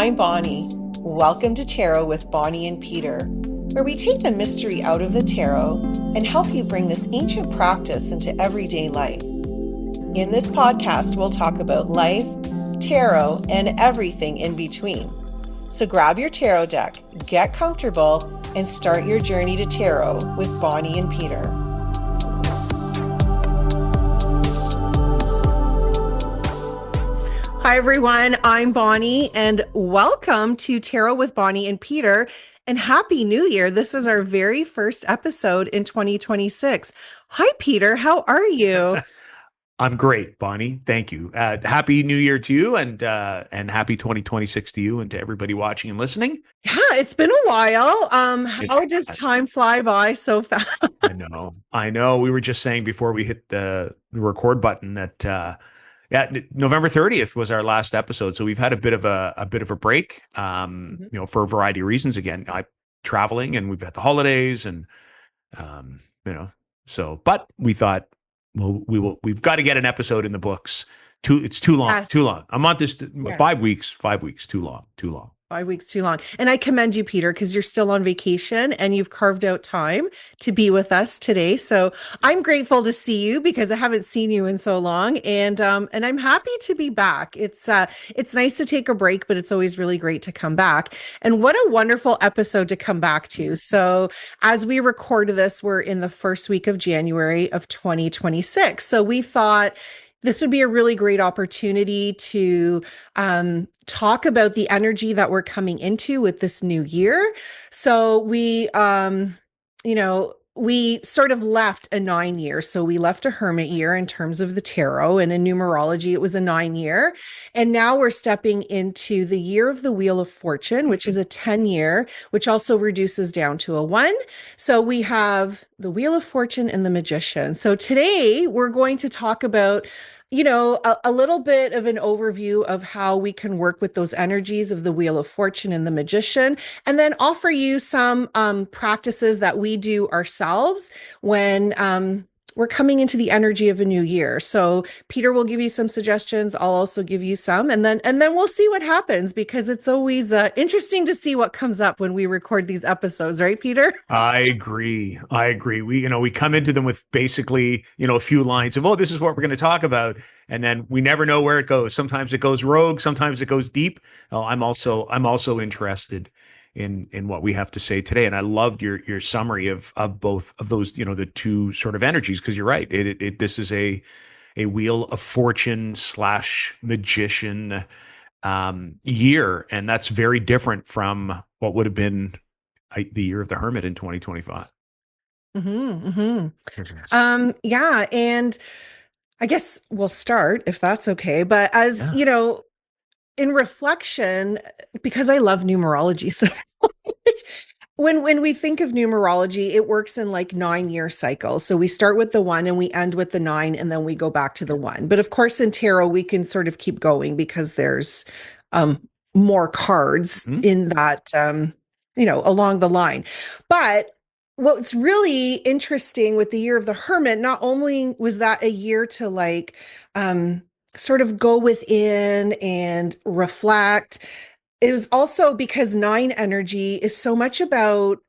I'm Bonnie. Welcome to Tarot with Bonnie and Peter, where we take the mystery out of the tarot and help you bring this ancient practice into everyday life. In this podcast, we'll talk about life, tarot, and everything in between. So grab your tarot deck, get comfortable, and start your journey to tarot with Bonnie and Peter. Hi, everyone. I'm Bonnie, and welcome to Tarot with Bonnie and Peter, and Happy New Year. This is our very first episode in 2026. Hi, Peter. How are you? I'm great, Bonnie. Thank you. Happy New Year to you, and happy 2026 to you and to everybody watching and listening. Yeah, it's been a while. How does time fly by so fast? I know. We were just saying before we hit the record button that November 30th was our last episode, so we've had a bit of a break. For a variety of reasons. Again, I'm traveling, and we've had the holidays, and but we thought, well, we've got to get an episode in the books. It's too long. Yes. Too long. I'm on this 5 weeks. 5 weeks. Too long. 5 weeks too long. And I commend you, Peter, because you're still on vacation and you've carved out time to be with us today. So I'm grateful to see you because I haven't seen you in so long. And I'm happy to be back. It's nice to take a break, but it's always really great to come back. And what a wonderful episode to come back to. So as we record this, we're in the first week of January of 2026. So we thought this would be a really great opportunity to talk about the energy that we're coming into with this new year. So we sort of left a 9 year. So we left a hermit year in terms of the tarot, and in numerology, it was a 9 year. And now we're stepping into the year of the Wheel of Fortune, which is a 10 year, which also reduces down to a 1. So we have the Wheel of Fortune and the Magician. So today we're going to talk about a little bit of an overview of how we can work with those energies of the Wheel of Fortune and the Magician, and then offer you some practices that we do ourselves when we're coming into the energy of a new year. So Peter will give you some suggestions. I'll also give you some, and then we'll see what happens, because it's always interesting to see what comes up when we record these episodes, right, Peter? I agree. We come into them with basically, a few lines of, oh, this is what we're going to talk about. And then we never know where it goes. Sometimes it goes rogue. Sometimes it goes deep. I'm also interested in what we have to say today. And I loved your summary of both of those, the two sort of energies, because you're right. This is a Wheel of Fortune / Magician year. And that's very different from what would have been the year of the Hermit in 2025. Yeah. And I guess we'll start, if that's okay. But as in reflection, because I love numerology so much, when we think of numerology, it works in like 9 year cycles. So we start with the 1 and we end with the 9, and then we go back to the 1. But of course, in tarot, we can sort of keep going because there's more cards in that, along the line. But what's really interesting with the year of the Hermit, not only was that a year to sort of go within and reflect, it was also because 9 energy is so much about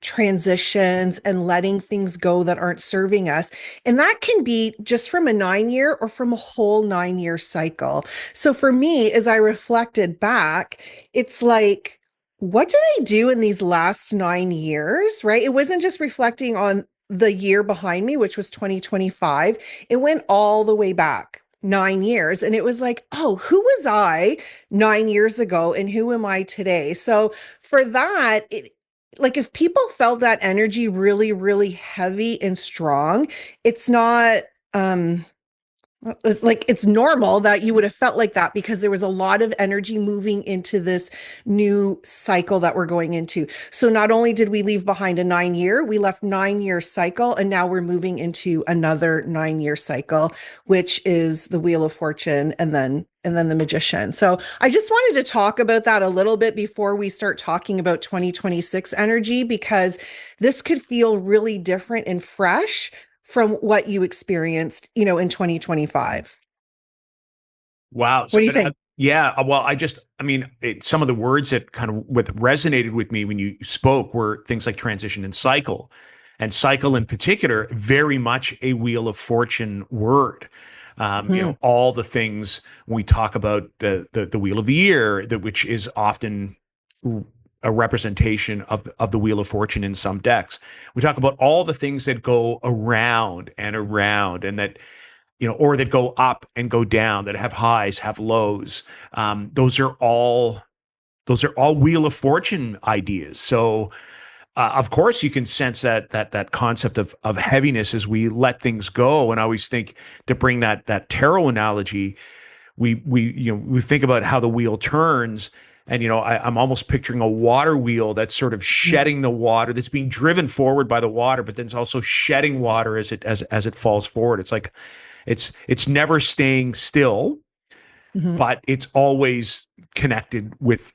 transitions and letting things go that aren't serving us. And that can be just from a 9 year or from a whole 9 year cycle. So for me, as I reflected back, it's like, what did I do in these last 9 years, right? It wasn't just reflecting on the year behind me, which was 2025. It went all the way back 9 years. And it was like, oh, who was I 9 years ago and who am I today? So for that, if people felt that energy really, really heavy and strong, it's not, it's normal that you would have felt like that, because there was a lot of energy moving into this new cycle that we're going into. So not only did we leave behind a 9 year, we left 9 year cycle, and now we're moving into another 9 year cycle, which is the Wheel of Fortune and then the Magician. So I just wanted to talk about that a little bit before we start talking about 2026 energy, because this could feel really different and fresh from what you experienced, in 2025. Wow. What do you think? Yeah, well, I mean, some of the words that kind of what resonated with me when you spoke were things like transition and cycle in particular, very much a Wheel of Fortune word. Hmm. All the things when we talk about the Wheel of the Year, which is often a representation of the Wheel of Fortune in some decks. We talk about all the things that go around, and that or that go up and go down, that have highs, have lows. Those are all Wheel of Fortune ideas. So, of course, you can sense that concept of heaviness as we let things go. And I always think, to bring that tarot analogy, we think about how the wheel turns. And I'm almost picturing a water wheel that's sort of shedding the water, that's being driven forward by the water, but then it's also shedding water as it falls forward. It's like it's never staying still, Hmm. but it's always connected with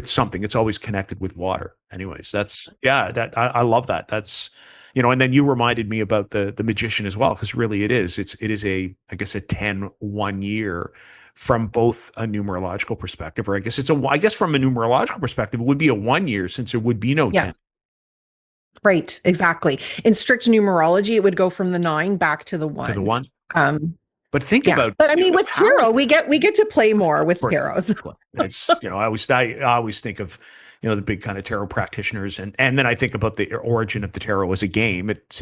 something. It's always connected with water. Anyways, that's yeah, that I love that. That's and then you reminded me about the magician as well, because really it is a, I guess, a 10 1 year from both a numerological perspective, or I guess from a numerological perspective, it would be a 1 year, since there would be no Yeah. 10 Right, exactly. In strict numerology, it would go from the 9 back to the to the 1. one. Um, But think yeah. about But I mean, the with power tarot, there. we get to play more with Course. tarots. It's I always think of the big kind of tarot practitioners, and then I think about the origin of the tarot as a game. It's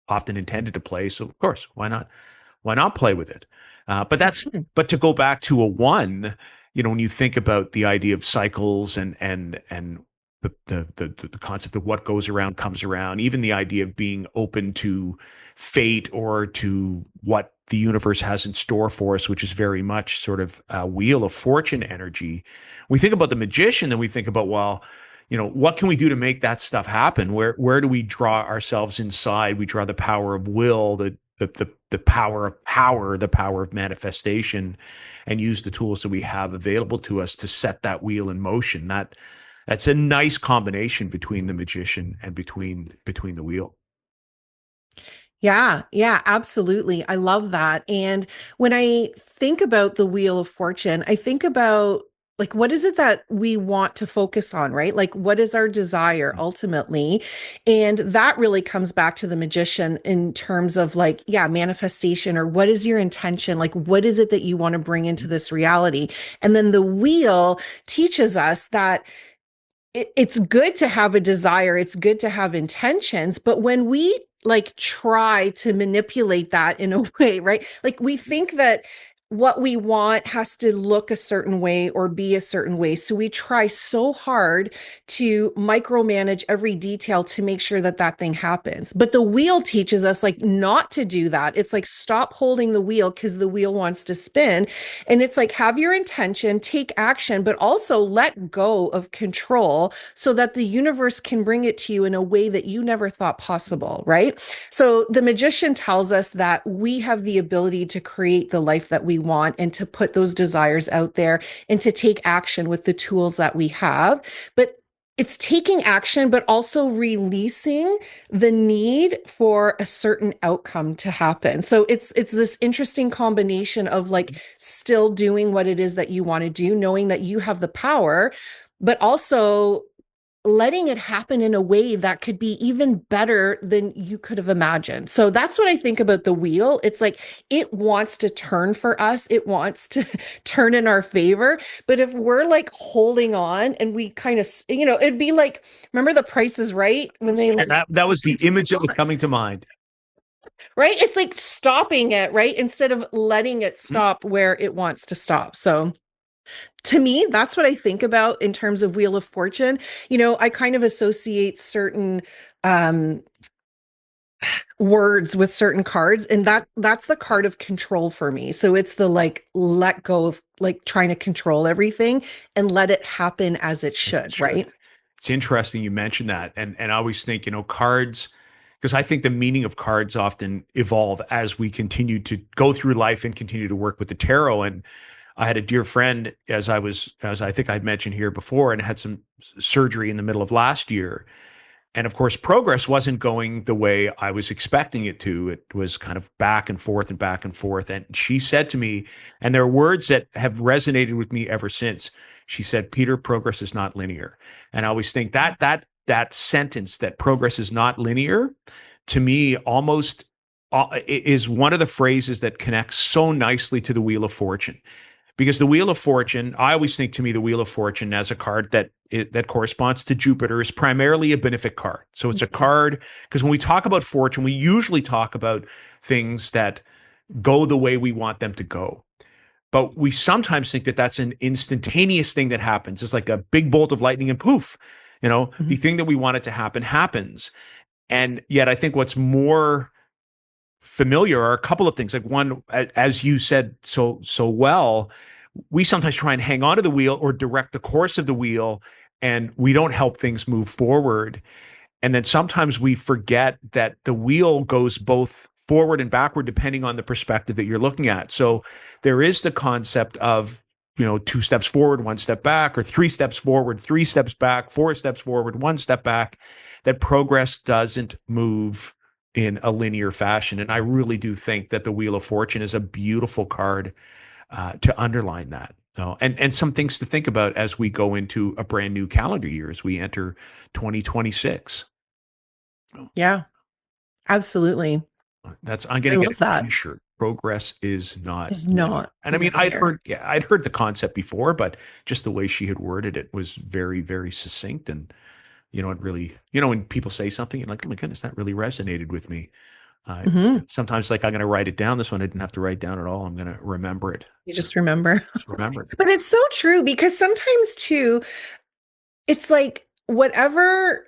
often intended to play, so of course, why not play with it? But to go back to a one, when you think about the idea of cycles and the concept of what goes around comes around, even the idea of being open to fate or to what the universe has in store for us, which is very much sort of a Wheel of Fortune energy. We think about the magician, then we think about, well, what can we do to make that stuff happen? Where do we draw ourselves inside? We draw the power of will, the power of power, the power of manifestation, and use the tools that we have available to us to set that wheel in motion. That's a nice combination between the magician and between the wheel. Yeah, yeah, absolutely. I love that. And when I think about the Wheel of Fortune, I think about, like, what is it that we want to focus on, right? Like, what is our desire ultimately? And that really comes back to the magician in terms of, like, yeah, manifestation, or what is your intention? Like, what is it that you want to bring into this reality? And then the wheel teaches us that it's good to have a desire, it's good to have intentions, but when we like try to manipulate that in a way, right? Like, we think that what we want has to look a certain way or be a certain way. So we try so hard to micromanage every detail to make sure that that thing happens. But the wheel teaches us, like, not to do that. It's like, stop holding the wheel because the wheel wants to spin. And it's like, have your intention, take action, but also let go of control so that the universe can bring it to you in a way that you never thought possible, right? So the magician tells us that we have the ability to create the life that we want and to put those desires out there and to take action with the tools that we have. But it's taking action, but also releasing the need for a certain outcome to happen. So it's this interesting combination of, like, still doing what it is that you want to do, knowing that you have the power, but also letting it happen in a way that could be even better than you could have imagined. So that's what I think about the wheel. It's like, it wants to turn for us, it wants to turn in our favor. But if we're like holding on and we kind of, it'd be like, remember The Price is Right, when they And like, that was the image that was coming to mind. right? It's like stopping it, right? Instead of letting it Hmm? stop where it wants to stop. So to me, that's what I think about in terms of Wheel of Fortune. I kind of associate certain um words with certain cards, and that's the card of control for me. So it's the, like, let go of, like, trying to control everything and let it happen as it As it should, should. right? It's interesting you mentioned that, and I always think, cards, because I think the meaning of cards often evolve as we continue to go through life and continue to work with the tarot. And I had a dear friend, as I think I'd mentioned here before, and had some surgery in the middle of last year. And of course, progress wasn't going the way I was expecting it to. It was kind of back and forth and back and forth. And she said to me, and there are words that have resonated with me ever since. She said, "Peter, progress is not linear." And I always think that sentence, that progress is not linear, to me almost is one of the phrases that connects so nicely to the Wheel of Fortune. Because the Wheel of Fortune, I always think, to me, the Wheel of Fortune as a card that corresponds to Jupiter is primarily a benefic card. So it's a card, because when we talk about fortune, we usually talk about things that go the way we want them to go. But we sometimes think that that's an instantaneous thing that happens. It's like a big bolt of lightning and poof, the thing that we want it to happen happens. And yet I think what's more familiar are a couple of things. Like one, as you said so well, we sometimes try and hang on to the wheel or direct the course of the wheel, and we don't help things move forward. And then sometimes we forget that the wheel goes both forward and backward depending on the perspective that you're looking at. So there is the concept of, 2 steps forward, 1 step back, or 3 steps forward, 3 steps back, 4 steps forward, 1 step back. That progress doesn't move in a linear fashion. And I really do think that the Wheel of Fortune is a beautiful card to underline that. And some things to think about as we go into a brand new calendar year, as we enter 2026. Yeah, absolutely. I'm going to get a that. t-shirt. Progress is not. And I mean, linear. I'd heard the concept before, but just the way she had worded it was very, very succinct. And, it really, when people say something, you're like, oh my goodness, that really resonated with me. Sometimes like, I'm going to write it down. This one I didn't have to write down at all. I'm going to remember it. You just remember. Remember it. But it's so true, because sometimes too, it's like whatever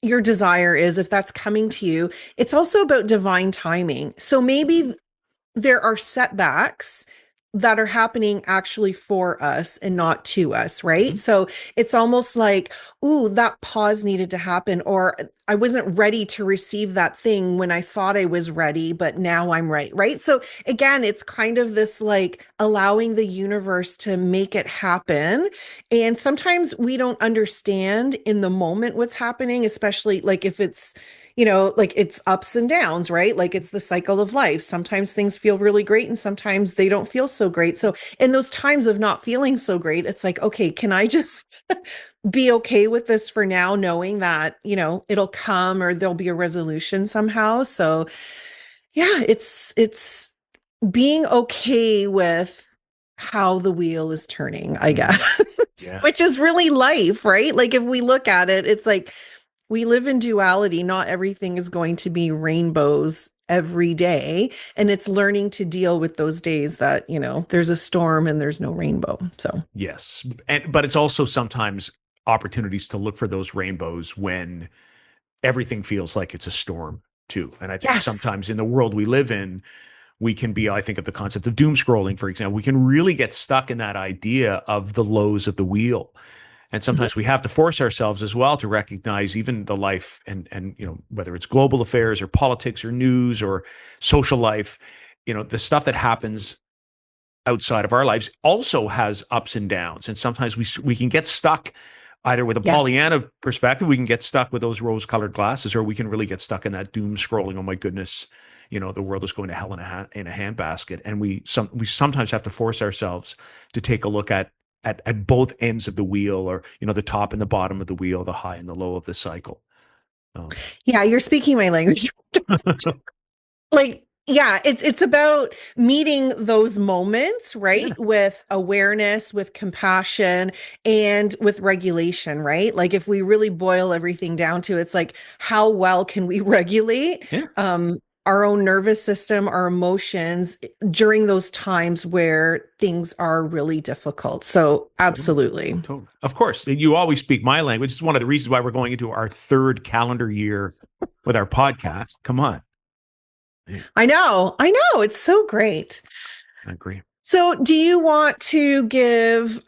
your desire is, if that's coming to you, it's also about divine timing. So maybe there are setbacks that are happening actually for us and not to us, right? So it's almost like, ooh, that pause needed to happen, or I wasn't ready to receive that thing when I thought I was ready, but now I'm ready, right? So again, it's kind of this like allowing the universe to make it happen. And sometimes we don't understand in the moment what's happening, especially like if it's, like it's ups and downs, right? Like it's the cycle of life. Sometimes things feel really great and sometimes they don't feel so great. So in those times of not feeling so great, it's like, okay, can I just be okay with this for now, knowing that, it'll come or there'll be a resolution somehow. So yeah, it's being okay with how the wheel is turning, I guess, which is really life, right? Like if we look at it, it's like, we live in duality. Not everything is going to be rainbows every day. And it's learning to deal with those days that, there's a storm and there's no rainbow. So, yes. But it's also sometimes opportunities to look for those rainbows when everything feels like it's a storm too. And I think sometimes in the world we live in, we can be, I think of the concept of doom scrolling, for example, we can really get stuck in that idea of the lows of the wheel. And sometimes we have to force ourselves as well to recognize even the life and whether it's global affairs or politics or news or social life, the stuff that happens outside of our lives also has ups and downs. And sometimes we can get stuck either with a Pollyanna perspective, we can get stuck with those rose-colored glasses, or we can really get stuck in that doom scrolling. Oh my goodness, the world is going to hell in a handbasket. And we sometimes have to force ourselves to take a look at both ends of the wheel, or, the top and the bottom of the wheel, the high and the low of the cycle. Yeah, you're speaking my language. Like, yeah, it's about meeting those moments, right? With awareness, with compassion, and with regulation, right? Like if we really boil everything down to, it's like, how well can we regulate our own nervous system, our emotions during those times where things are really difficult. So absolutely. Totally. Of course, you always speak my language. It's one of the reasons why we're going into our 3rd calendar year with our podcast. Come on. I know. It's so great. I agree. So do you want to give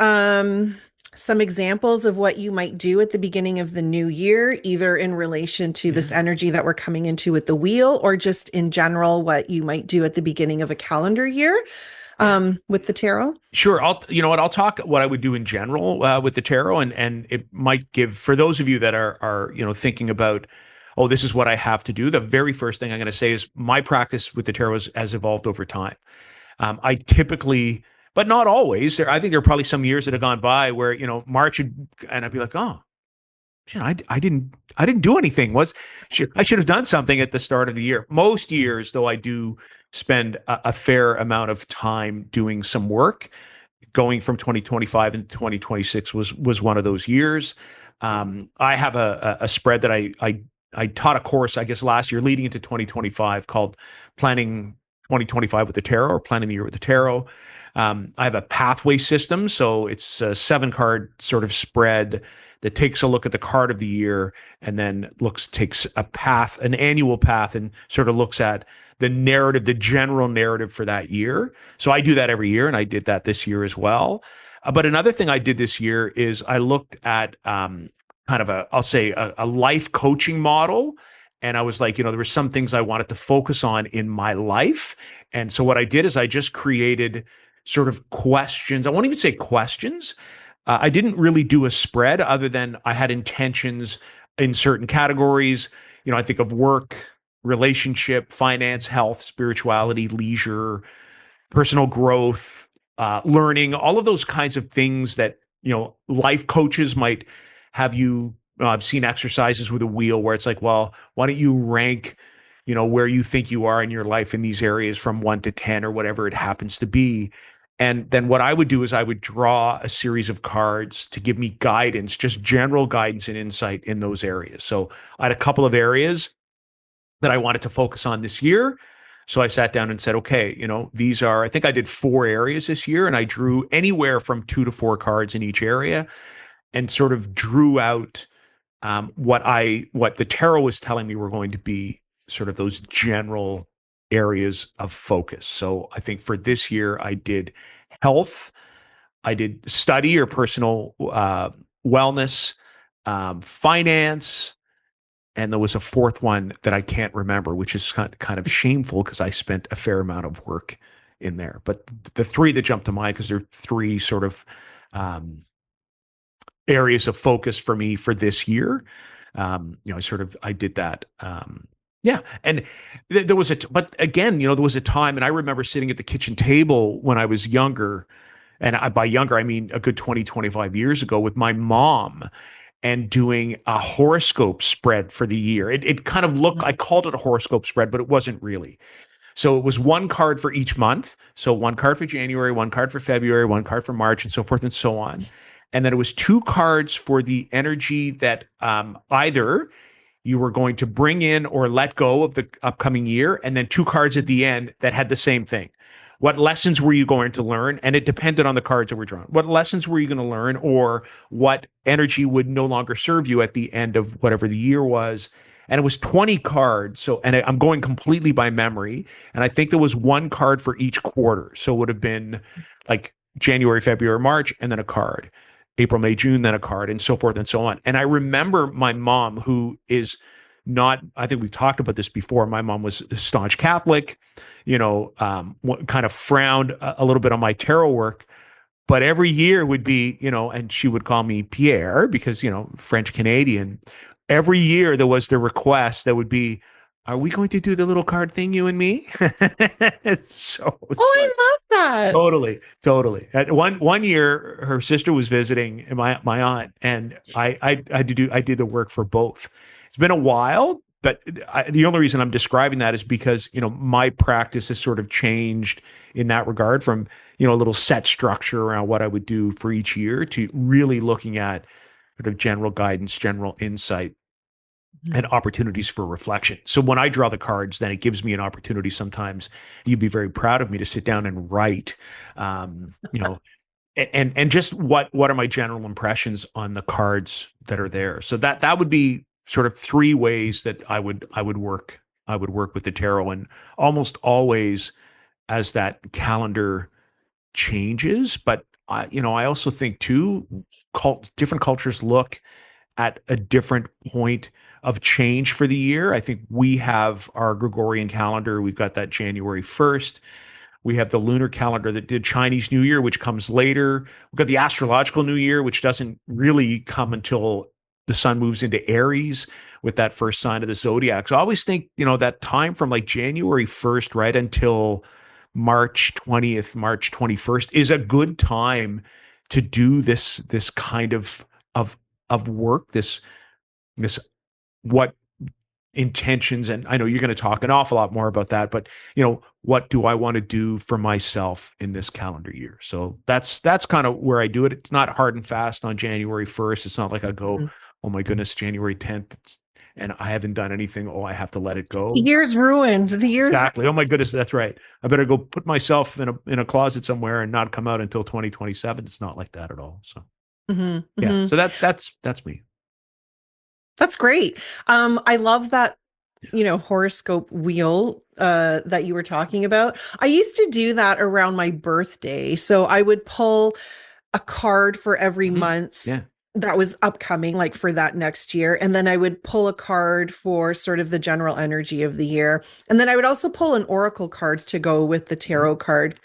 some examples of what you might do at the beginning of the new year, either in relation to this energy that we're coming into with the wheel, or just in general, what you might do at the beginning of a calendar year? with the tarot? Sure. You know what, I'll talk what I would do in general with the tarot, and it might give for those of you that are, thinking about, oh, this is what I have to do. The very first thing I'm going to say is my practice with the tarot has evolved over time. I typically, but not always. I think there are probably some years that have gone by where, March would, and I'd be like, oh, I didn't do anything. I should have done something at the start of the year. Most years, though, I do spend a fair amount of time doing some work. Going from 2025 into 2026 was one of those years. I have a spread that I taught a course, I guess, last year leading into 2025 called Planning 2025 with the Tarot, or Planning the Year with the Tarot. I have a pathway system, so it's a 7-card sort of spread that takes a look at the card of the year and then takes a path, an annual path, and sort of looks at the narrative, the general narrative for that year. So I do that every year, and I did that this year as well. But another thing I did this year is I looked at kind of I'll say a life coaching model. And I was like, there were some things I wanted to focus on in my life. And so what I did is I just created sort of questions. I won't even say questions. I didn't really do a spread other than I had intentions in certain categories. I think of work, relationship, finance, health, spirituality, leisure, personal growth, learning, all of those kinds of things that, life coaches might have you. I've seen exercises with a wheel where it's like, well, why don't you rank, where you think you are in your life in these areas from 1 to 10 or whatever it happens to be. And then what I would do is I would draw a series of cards to give me guidance, just general guidance and insight in those areas. So I had a couple of areas that I wanted to focus on this year. So I sat down and said, okay, these are, I think I did 4 areas this year, and I drew anywhere from 2 to 4 cards in each area and sort of drew out what the tarot was telling me were going to be sort of those general areas of focus. So I think for this year, I did health, I did study or personal wellness, finance, and there was a 4th one that I can't remember, which is kind of shameful because I spent a fair amount of work in there. But the 3 that jumped to mind, because they're 3 sort of areas of focus for me for this year. I did that. Yeah. And there was but again, there was a time, and I remember sitting at the kitchen table when I was younger, and by younger, I mean a good 20, 25 years ago, with my mom, and doing a horoscope spread for the year. It kind of looked, I called it a horoscope spread, but it wasn't really. So it was 1 card for each month. So 1 card for January, 1 card for February, 1 card for March, and so forth and so on. And then it was 2 cards for the energy that either you were going to bring in or let go of the upcoming year, and then 2 cards at the end that had the same thing. What lessons were you going to learn? And it depended on the cards that were drawn. What lessons were you going to learn, or what energy would no longer serve you at the end of whatever the year was? And it was 20 cards. So, and I'm going completely by memory. And I think there was 1 card for each quarter. So it would have been like January, February, March, and then a card. April, May, June, then a card, and so forth and so on. And I remember my mom, who is not, I think we've talked about this before. My mom was a staunch Catholic, kind of frowned a little bit on my tarot work, but every year would be, and she would call me Pierre because, French Canadian. Every year there was the request that would be, are we going to do the little card thing, you and me? I love that. Totally. At one year, her sister was visiting, my aunt, and I did the work for both. It's been a while, but the only reason I'm describing that is because my practice has sort of changed in that regard from a little set structure around what I would do for each year to really looking at sort of general guidance, general insight, and opportunities for reflection. So when I draw the cards, then it gives me an opportunity sometimes. You'd be very proud of me to sit down and write, and just what are my general impressions on the cards that are there. So that would be sort of 3 ways that I would work with the tarot, and almost always as that calendar changes. But I also think too, different cultures look at a different point of change for the year. I think we have our Gregorian calendar. We've got that January 1st. We have the lunar calendar that did Chinese New Year, which comes later. We've got the astrological New Year, which doesn't really come until the sun moves into Aries with that first sign of the zodiac. So I always think, that time from like January 1st right until March 20th, March 21st is a good time to do this kind of work, this what intentions, and I know you're going to talk an awful lot more about that, but what do I want to do for myself in this calendar year? So that's kind of where I do it. It's not hard and fast on January 1st. It's not like I go, oh my goodness, January 10th, and I haven't done anything. Oh, I have to let it go. The year's ruined. The year. Exactly. Oh my goodness, that's right. I better go put myself in a closet somewhere and not come out until 2027. It's not like that at all. So yeah. So that's me. That's great. I love that, horoscope wheel that you were talking about. I used to do that around my birthday. So I would pull a card for every month that was upcoming, like for that next year. And then I would pull a card for sort of the general energy of the year. And then I would also pull an oracle card to go with the tarot card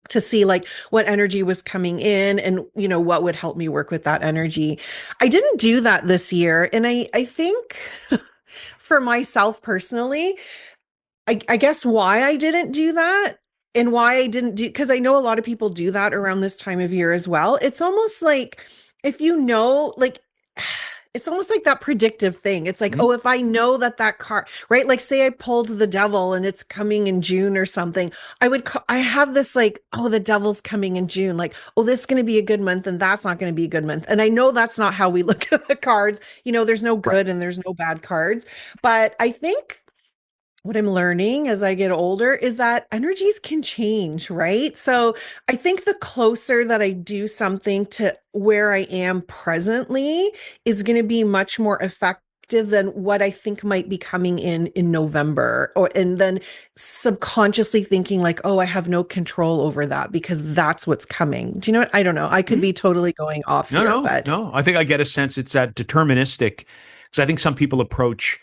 to see like what energy was coming in and what would help me work with that energy. I didn't do that this year, and I think for myself personally, I guess why I didn't do that and why I didn't do, because I know a lot of people do that around this time of year as well. It's almost like if like it's almost like that predictive thing. It's like, oh, if I know that card, right? Like say I pulled the devil and it's coming in June or something, I have this like, oh, the devil's coming in June. Like, oh, this is going to be a good month and that's not going to be a good month. And I know that's not how we look at the cards. There's no good and there's no bad cards. But I think what I'm learning as I get older is that energies can change, right? So I think the closer that I do something to where I am presently is going to be much more effective than what I think might be coming in November, and then subconsciously thinking like, oh, I have no control over that because that's what's coming. Do you know what? I don't know. I could be totally going off here, but no, I think I get a sense it's that deterministic, because I think some people approach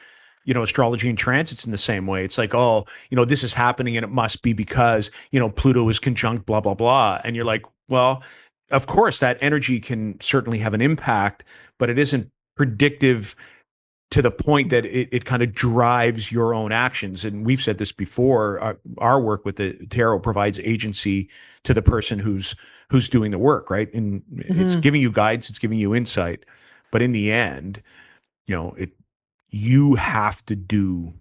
astrology and transits in the same way. It's like, oh, this is happening and it must be because, Pluto is conjunct, blah, blah, blah. And you're like, well, of course, that energy can certainly have an impact, but it isn't predictive to the point that it kind of drives your own actions. And we've said this before, our work with the tarot provides agency to the person who's doing the work, right? And it's giving you guidance, it's giving you insight. But in the end, you have to do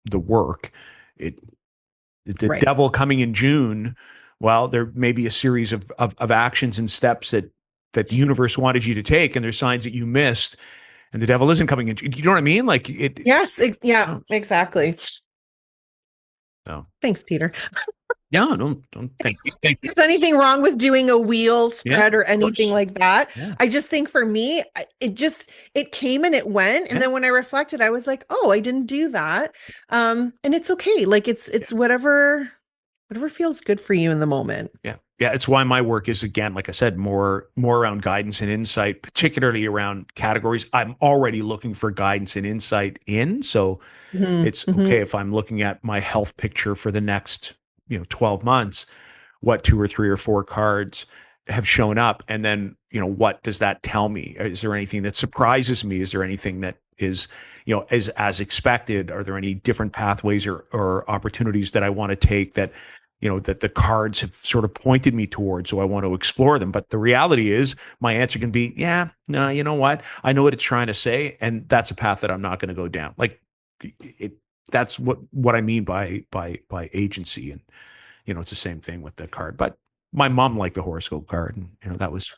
the work. The devil coming in June, well, there may be a series of actions and steps that the universe wanted you to take, and there's signs that you missed, and the devil isn't coming in. You know what I mean? Like it. Yes. Exactly. So thanks, Peter. Yeah, don't think there's anything wrong with doing a wheel spread or anything like that. Yeah. I just think for me, it came and it went. And then when I reflected, I was like, oh, I didn't do that. And it's okay. Like it's whatever feels good for you in the moment. Yeah. Yeah. It's why my work is, again, like I said, more around guidance and insight, particularly around categories I'm already looking for guidance and insight in. So it's okay if I'm looking at my health picture for the next 12 months, what 2 or 3 or 4 cards have shown up, and then what does that tell me? Is there anything that surprises me? Is there anything that is is as expected? Are there any different pathways or opportunities that I want to take that that the cards have sort of pointed me towards, so I want to explore them? But the reality is my answer can be, yeah, no, you know what, I know what it's trying to say, and that's a path that I'm not going to go down. Like that's what I mean by agency. And it's the same thing with the card. But my mom liked the horoscope card, and that was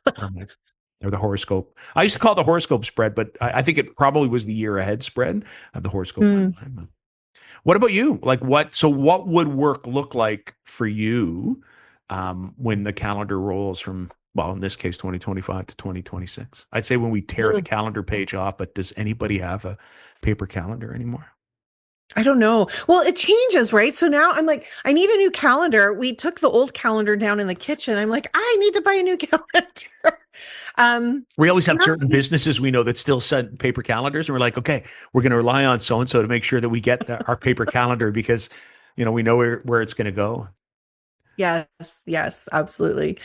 or the horoscope. I used to call it the horoscope spread, but I think it probably was the year ahead spread of the horoscope. What about you? Like what would work look like for you when the calendar rolls from, well, in this case, 2025 to 2026? I'd say when we tear the calendar page off, but does anybody have a paper calendar anymore? I don't know. Well, it changes, right? So now I'm like, I need a new calendar. We took the old calendar down in the kitchen. I'm like, I need to buy a new calendar. We always have certain businesses we know that still send paper calendars, and we're like, okay, we're going to rely on so-and-so to make sure that we get our paper calendar because, we know where it's going to go. Yes, yes, absolutely.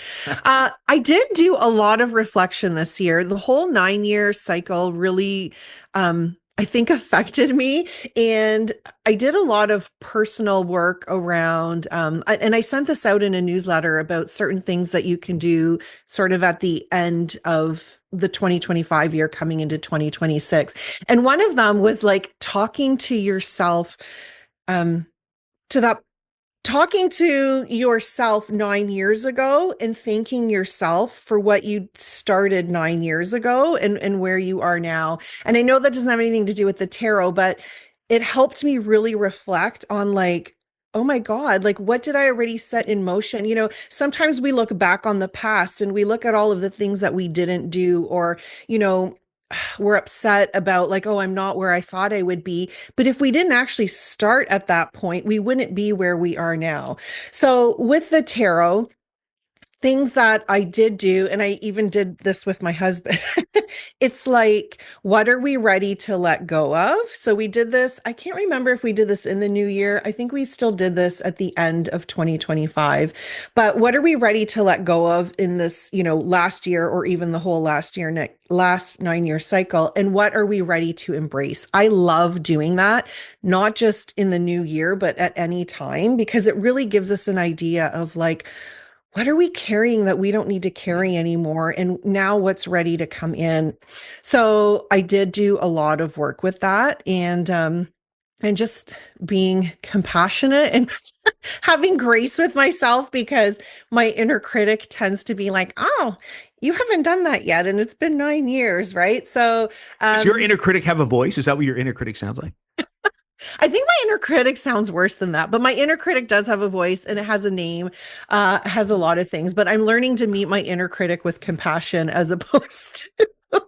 I did do a lot of reflection this year. The whole 9 year cycle really, I think, affected me. And I did a lot of personal work around, and I sent this out in a newsletter about certain things that you can do sort of at the end of the 2025 year coming into 2026. And one of them was like talking to yourself, um, to that talking to yourself 9 years ago and thanking yourself for what you started 9 years ago and where you are now. And I know that doesn't have anything to do with the tarot, but it helped me really reflect on like, oh my God, like what did I already set in motion? Sometimes we look back on the past and we look at all of the things that we didn't do, or, you know, we're upset about like, oh, I'm not where I thought I would be. But if we didn't actually start at that point, we wouldn't be where we are now. So with the tarot, things that I did do, and I even did this with my husband. It's like, what are we ready to let go of? So we did this. I can't remember if we did this in the new year. I think we still did this at the end of 2025. But what are we ready to let go of in this, last year, or even the whole last 9 year cycle? And what are we ready to embrace? I love doing that, not just in the new year, but at any time, because it really gives us an idea of like, what are we carrying that we don't need to carry anymore? And now what's ready to come in? So I did do a lot of work with that, and just being compassionate and having grace with myself, because my inner critic tends to be like, oh, you haven't done that yet. And it's been 9 years, right? So Does your inner critic have a voice? Is that what your inner critic sounds like? I think my inner critic sounds worse than that, but my inner critic does have a voice and it has a name, has a lot of things. But I'm learning to meet my inner critic with compassion as opposed to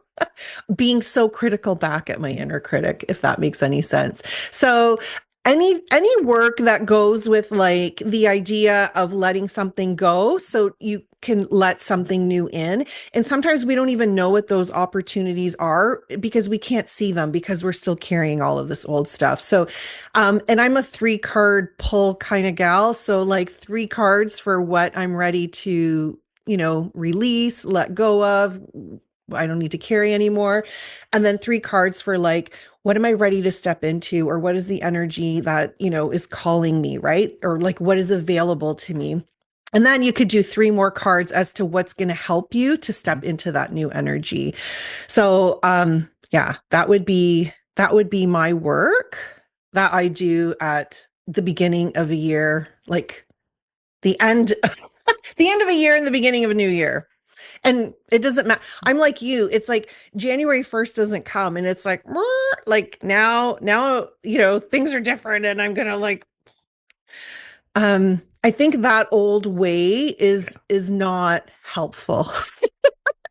being so critical back at my inner critic, if that makes any sense. So any work that goes with like the idea of letting something go so you can let something new in. And sometimes we don't even know what those opportunities are because we can't see them because we're still carrying all of this old stuff. So and I'm a 3 card pull kind of gal, so like 3 cards for what I'm ready to, release, let go of, I don't need to carry anymore. And then 3 cards for like, what am I ready to step into? Or what is the energy that, is calling me, right? Or like, what is available to me? And then you could do 3 more cards as to what's going to help you to step into that new energy. So, yeah, that would be my work that I do at the beginning of a year, like the end, the end of a year and the beginning of a new year. And it doesn't matter. I'm like you. It's like January 1st doesn't come and it's like now, things are different and I'm going to like, I think that old way is not helpful.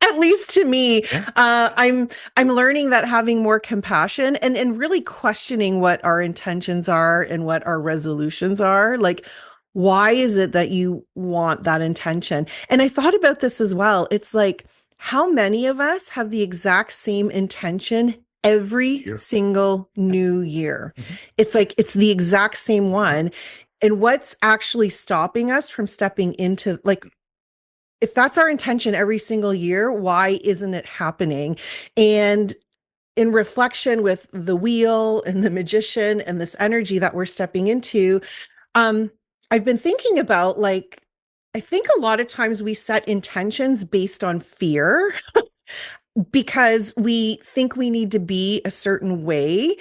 At least to me. Yeah. I'm learning that having more compassion and really questioning what our intentions are and what our resolutions are, like, why is it that you want that intention? And I thought about this as well. It's like, how many of us have the exact same intention every single new year? Mm-hmm. It's like it's the exact same one. And what's actually stopping us from stepping into, like, if that's our intention every single year, why isn't it happening? And in reflection with the wheel and the magician and this energy that we're stepping into, um, I've been thinking about, like, I think a lot of times we set intentions based on fear because we think we need to be a certain way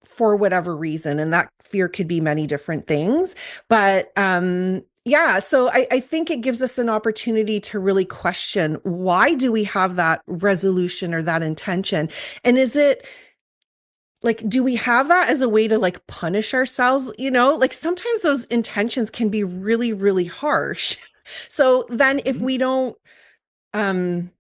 for whatever reason. And that fear could be many different things. But yeah, so I think it gives us an opportunity to really question, why do we have that resolution or that intention? And is it like, do we have that as a way to like punish ourselves? Like sometimes those intentions can be really, really harsh. So then if we don't, um,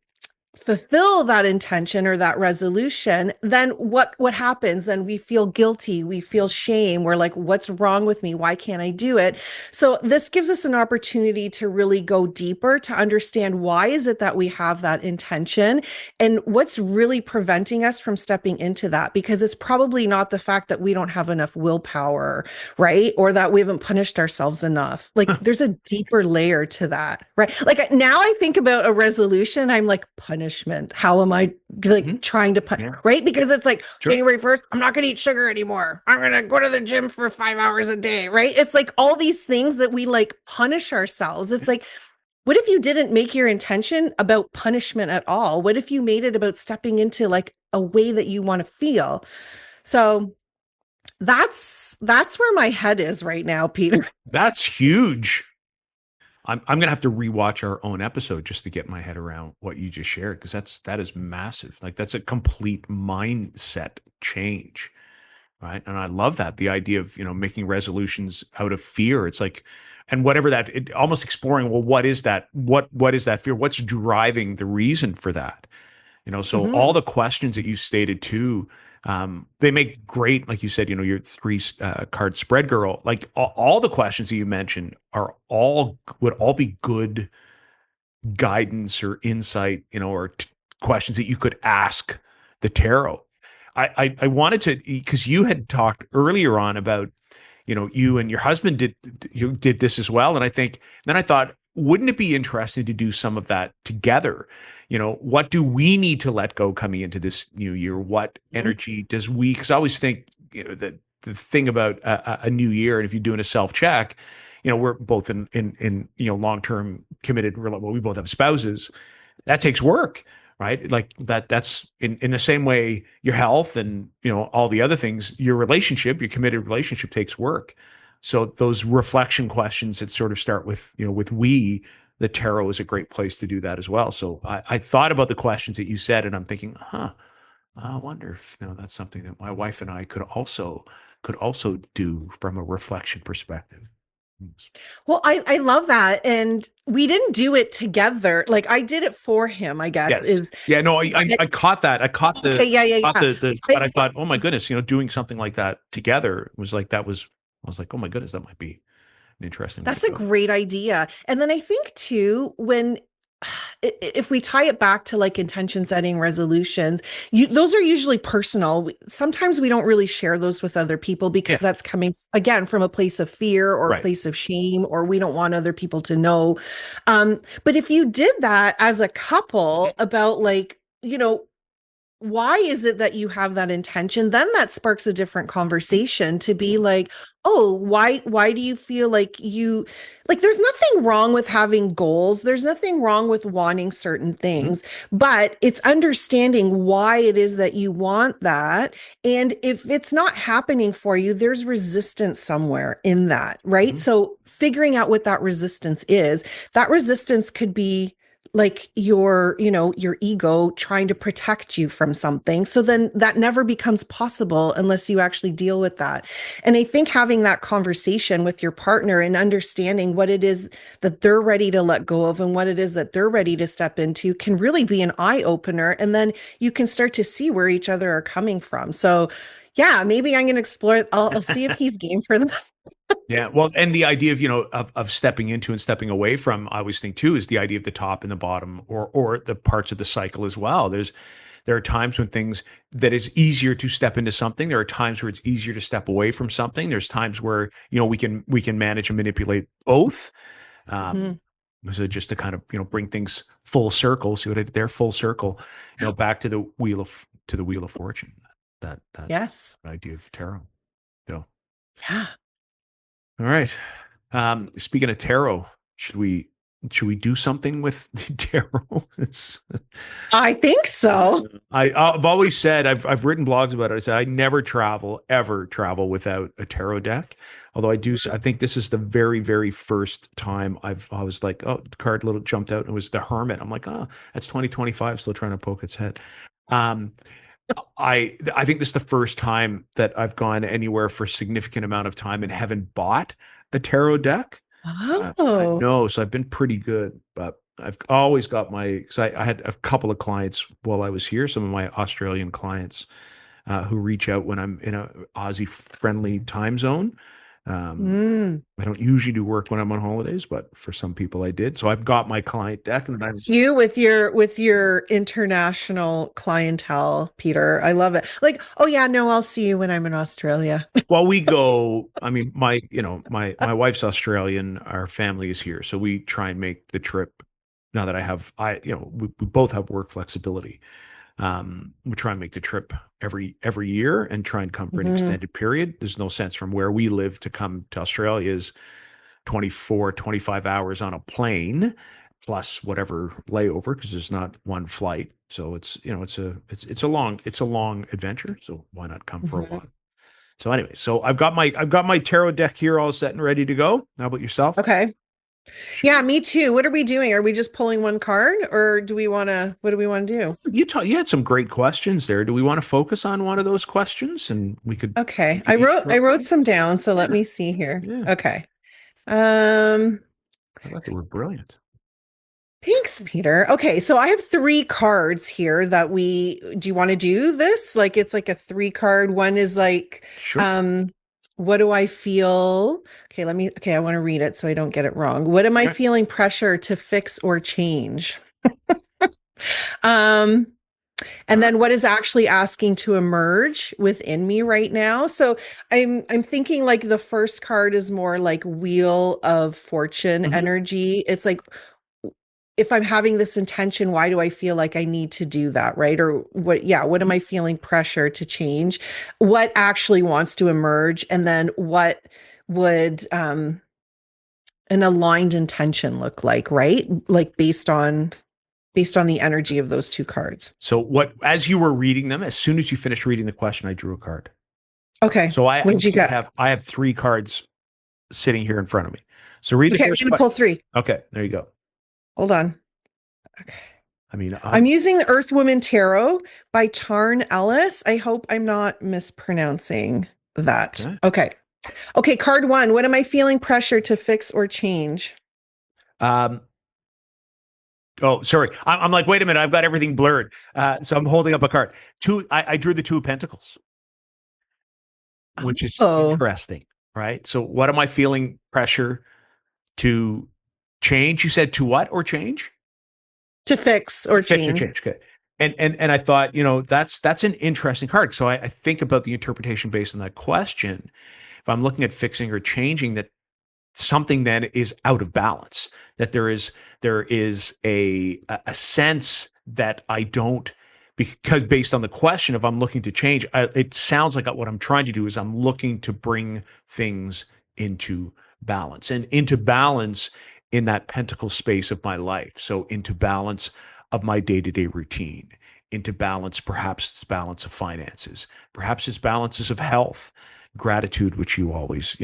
fulfill that intention or that resolution, then what happens? Then we feel guilty, we feel shame, we're like, what's wrong with me, why can't I do it? So this gives us an opportunity to really go deeper, to understand why is it that we have that intention and what's really preventing us from stepping into that, because it's probably not the fact that we don't have enough willpower, right? Or that we haven't punished ourselves enough. Like there's a deeper layer to that, right? Like now I think about a resolution, I'm like, punishment. How am I like trying to punish, right? Because it's like January 1st, I'm not going to eat sugar anymore. I'm going to go to the gym for 5 hours a day, right? It's like all these things that we like punish ourselves. It's like, what if you didn't make your intention about punishment at all? What if you made it about stepping into like a way that you want to feel? So that's where my head is right now, Peter. That's huge. I'm gonna have to rewatch our own episode just to get my head around what you just shared, because that is massive. Like that's a complete mindset change, right? And I love that, the idea of making resolutions out of fear. It's like, and whatever that, almost exploring, well, what is that? What is that fear? What's driving the reason for that? So all the questions that you stated too, they make great, like you said, your three card spread girl, like all the questions that you mentioned would all be good guidance or insight, or questions that you could ask the tarot. I wanted to, because you had talked earlier on about, you and your husband did this as well. And then I thought, wouldn't it be interesting to do some of that together? What do we need to let go coming into this new year? What energy does because I always think, that the thing about a new year, and if you're doing a self-check, we're both in long-term committed, well, we both have spouses. That takes work, right? Like that's in the same way your health and, all the other things, your committed relationship takes work. So those reflection questions that sort of start with, the tarot is a great place to do that as well. So I thought about the questions that you said, and I'm thinking, I wonder if that's something that my wife and I could also do from a reflection perspective. Well, I love that. And we didn't do it together. Like I did it for him, I guess. Yes. No, I caught that. I caught the, okay, yeah. But I thought, oh my goodness, doing something like that together was like, I was like, oh my goodness, that might be an interesting way That's to a go. great idea. And then I think too, when if we tie it back to like intention setting resolutions, those are usually personal. Sometimes we don't really share those with other people because that's coming again from a place of fear or a place of shame, or we don't want other people to know. But if you did that as a couple about like, why is it that you have that intention? Then that sparks a different conversation to be like, oh, why do you feel like there's nothing wrong with having goals. There's nothing wrong with wanting certain things, but it's understanding why it is that you want that. And if it's not happening for you, there's resistance somewhere in that, right? So figuring out what that resistance is, that resistance could be like your ego trying to protect you from something. So then that never becomes possible unless you actually deal with that. And I think having that conversation with your partner and understanding what it is that they're ready to let go of and what it is that they're ready to step into can really be an eye opener. And then you can start to see where each other are coming from. So yeah, maybe I'm going to explore. I'll see if he's game for this. Yeah. Well, and the idea of stepping into and stepping away from, I always think too, is the idea of the top and the bottom, or the parts of the cycle as well. There are times when things that is easier to step into something. There are times where it's easier to step away from something. There's times where, we can manage and manipulate both. So just to kind of, bring things full circle, see what I did there, full circle, back to the wheel of fortune, that yes, idea of tarot. So, yeah. All right. Speaking of tarot, should we do something with the tarot? I think so. I've always said, I've written blogs about it. I said I never ever travel without a tarot deck. Although I think this is the very, very first time I was like, oh, the card little jumped out and it was the Hermit. I'm like, oh, that's 2025, still trying to poke its head. I think this is the first time that I've gone anywhere for a significant amount of time and haven't bought a tarot deck. Oh, no, so I've been pretty good, but I've always got my, because I had a couple of clients while I was here, some of my Australian clients who reach out when I'm in a Aussie friendly time zone. Mm. I don't usually do work when I'm on holidays, but for some people I did. So I've got my client deck, and I'm You with your international clientele, Peter. I love it. Like, oh yeah, no, I'll see you when I'm in Australia. well, we go. I mean, my wife's Australian. Our family is here, so we try and make the trip. Now that we both have work flexibility. We try and make the trip every year and try and come for an Mhm. extended period. There's no sense from where we live to come to Australia is 24, 25 hours on a plane plus whatever layover because there's not one flight. So it's a long adventure. So why not come for a Mhm. while? So anyway, so I've got my tarot deck here all set and ready to go. How about yourself? Okay. Yeah, me too. What are we doing? Are we just pulling one card or what do we want to do? You had some great questions there. Do we want to focus on one of those questions and we Okay. could each I draw? wrote some down, so let Yeah, me see here. yeah. Okay. Um, I thought they were brilliant. Thanks, Peter. Okay, so I have three cards here do you want to do this? Like it's like a three card. One is like, Sure. um, what do I feel? Okay, I want to read it so I don't get it wrong. What am I Okay. feeling pressure to fix or change? Um, All and right. then what is actually asking to emerge within me right now? So I'm thinking like the first card is more like Wheel of Fortune Mhm. energy. It's like if I'm having this intention, why do I feel like I need to do that? Right. Or what am I feeling pressure to change? What actually wants to emerge? And then what would an aligned intention look like, right? Like based on the energy of those two cards. So as you were reading them, as soon as you finished reading the question, I drew a card. Okay. So What did you get? I have three cards sitting here in front of me. So read the Okay, I'm first gonna question. pull three. Okay, there you go. Hold on. Okay. I mean, I'm using the Earth Woman Tarot by Tarn Ellis. I hope I'm not mispronouncing that. okay. Okay. Okay, card one. What am I feeling pressure to fix or change? Um, oh, sorry. I'm like, wait a minute. I've got everything blurred. So I'm holding up a card. I drew the Two of Pentacles, which is Oh, interesting, right? So what am I feeling pressure to change? You said to what or change? to fix or Fix or change. change. Okay. And I thought, that's an interesting card. So I think about the interpretation based on that question. If I'm looking at fixing or changing, that something then is out of balance, that there is a sense that I don't, because based on the question, if I'm looking to change, it sounds like what I'm trying to do is I'm looking to bring things into balance and into balance in that pentacle space of my life. So into balance of my day-to-day routine, into balance, perhaps it's balance of finances, perhaps it's balances of health, gratitude, which you always,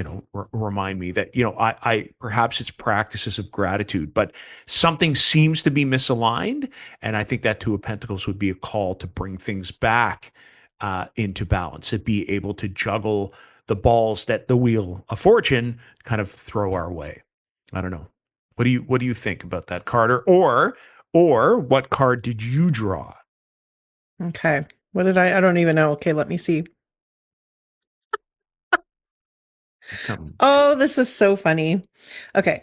remind me that, I perhaps it's practices of gratitude, but something seems to be misaligned. And I think that Two of Pentacles would be a call to bring things back into balance, to be able to juggle the balls that the Wheel of Fortune kind of throw our way. I don't know. What do you think about that, Carter? Or what card did you draw? Okay. I don't even know. Okay, let me see. Tell me. Oh, this is so funny. Okay.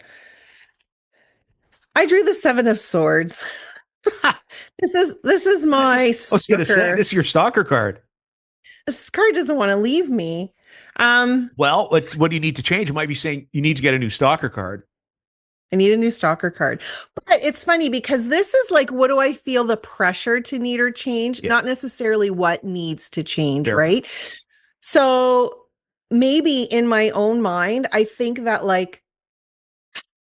I drew the Seven of Swords. This is my I was going to say, stalker. this is your stalker card. This card doesn't want to leave me. Um, Well, what do you need to change? It might be saying you need to get a new stalker card. I need a new stalker card. But it's funny because this is like, what do I feel the pressure to need or change? Yes, Not necessarily what needs to change, fair point. right? So maybe in my own mind, I think that like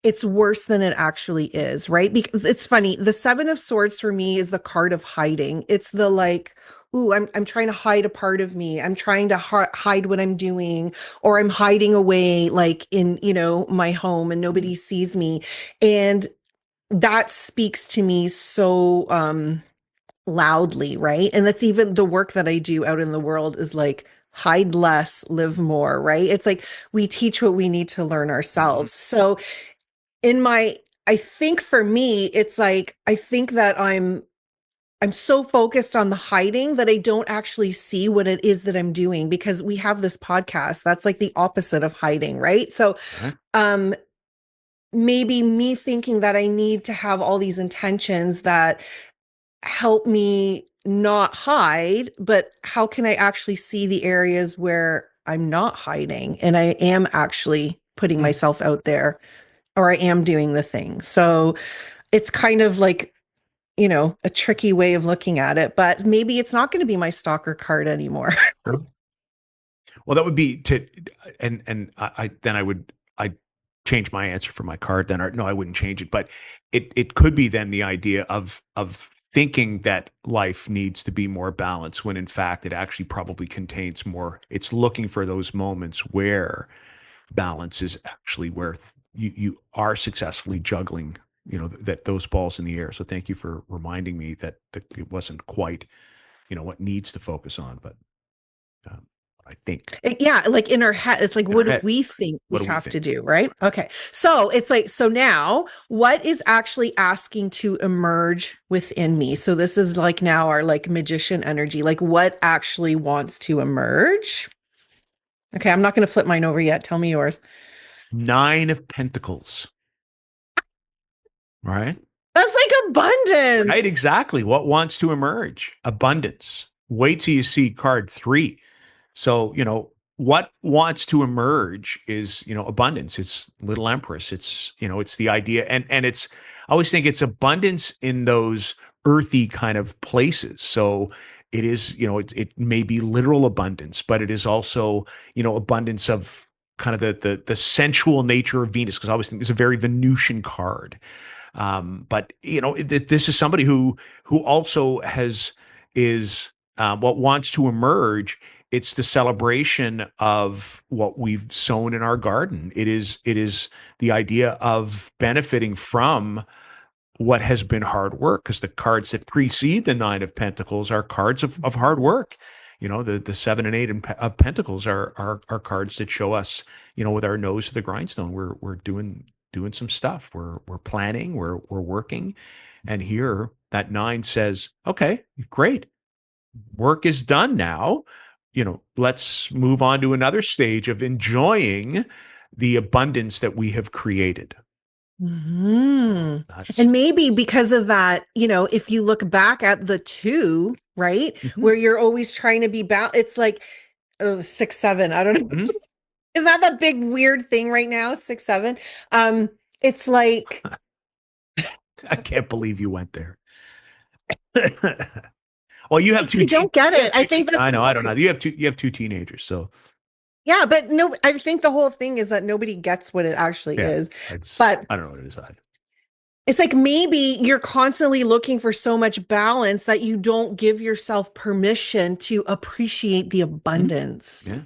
it's worse than it actually is, right? Because it's funny. The Seven of Swords for me is the card of hiding. It's the like, ooh, I'm trying to hide a part of me. I'm trying to hide what I'm doing, or I'm hiding away like in, my home and nobody sees me. And that speaks to me so loudly, right? And that's even the work that I do out in the world is like hide less, live more, right? It's like we teach what we need to learn Mhm. ourselves. So in my I think for me, it's like, I think that I'm so focused on the hiding that I don't actually see what it is that I'm doing, because we have this podcast that's like the opposite of hiding, right? So Right. um maybe me thinking that I need to have all these intentions that help me not hide, but how can I actually see the areas where I'm not hiding and I am actually putting Mm. myself out there, or I am doing the thing. So it's kind of like, a tricky way of looking at it, but maybe it's not going to be my stalker card anymore. Sure. Well, that would be to, and I then I'd change my answer for my card then, or no, I wouldn't change it, but it could be then the idea of thinking that life needs to be more balanced when in fact it actually probably contains more. It's looking for those moments where balance is actually where you are successfully juggling, that those balls in the air. So thank you for reminding me that it wasn't quite, what needs to focus on, but um, I think Yeah, like in our head, it's like, in our what do head, we think we what do we have to think? do, right? Okay. So it's like, so now what is actually asking to emerge within me? So this is like now our like magician energy, like what actually wants to emerge? Okay, I'm not going to flip mine over yet. Tell me yours. Nine of Pentacles, right? That's like abundance. Right, exactly. What wants to emerge? Abundance. Wait till you see card three. So, what wants to emerge is, abundance. It's Little Empress. It's the idea. And I always think it's abundance in those earthy kind of places. So it is, it may be literal abundance, but it is also, abundance of kind of the sensual nature of Venus, because I always think it's a very Venusian card. But this is somebody who also is what wants to emerge. It's the celebration of what we've sown in our garden. It is the idea of benefiting from what has been hard work, because the cards that precede the Nine of Pentacles are cards of hard work. The seven and eight of Pentacles are cards that show us, with our nose to the grindstone, we're doing some stuff. We're planning, we're working. And here that nine says, okay, great. Work is done now. Let's move on to another stage of enjoying the abundance that we have created. Hmm. That's And maybe because of that, if you look back at the two, right, Mhm, where you're always trying to be it's like 6, 7. I don't know. mhm. Is that the big weird thing right now? 6, 7. It's like I can't believe you went there. Well, you have two I don't get you have it. I two think that's I the know, I don't point. know. You have two teenagers, so Yeah, but no, I think the whole thing is that nobody gets what it actually yeah, is. it's But I don't know what it is. it's like maybe you're constantly looking for so much balance that you don't give yourself permission to appreciate the Mhm. abundance. Yeah.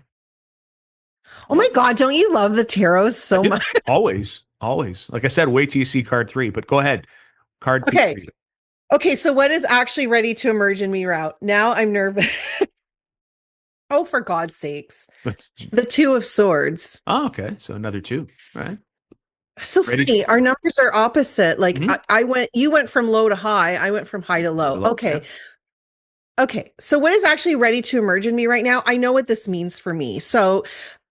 Oh my Well, God, don't you love the tarot I so do. much? Always, always. Like I said, wait till you see card three, but go ahead. Card two. Okay. Okay, so what is actually ready to emerge in me route? Now I'm nervous. Oh, for God's sakes. Let's, The Two of Swords. oh, okay. So another two. All right. So Ready to funny. Our numbers are opposite. Like mhm. you went from low to high. I went from high to low. Hello. Yeah. Okay. Okay. So what is actually ready to emerge in me right now? I know what this means for me. So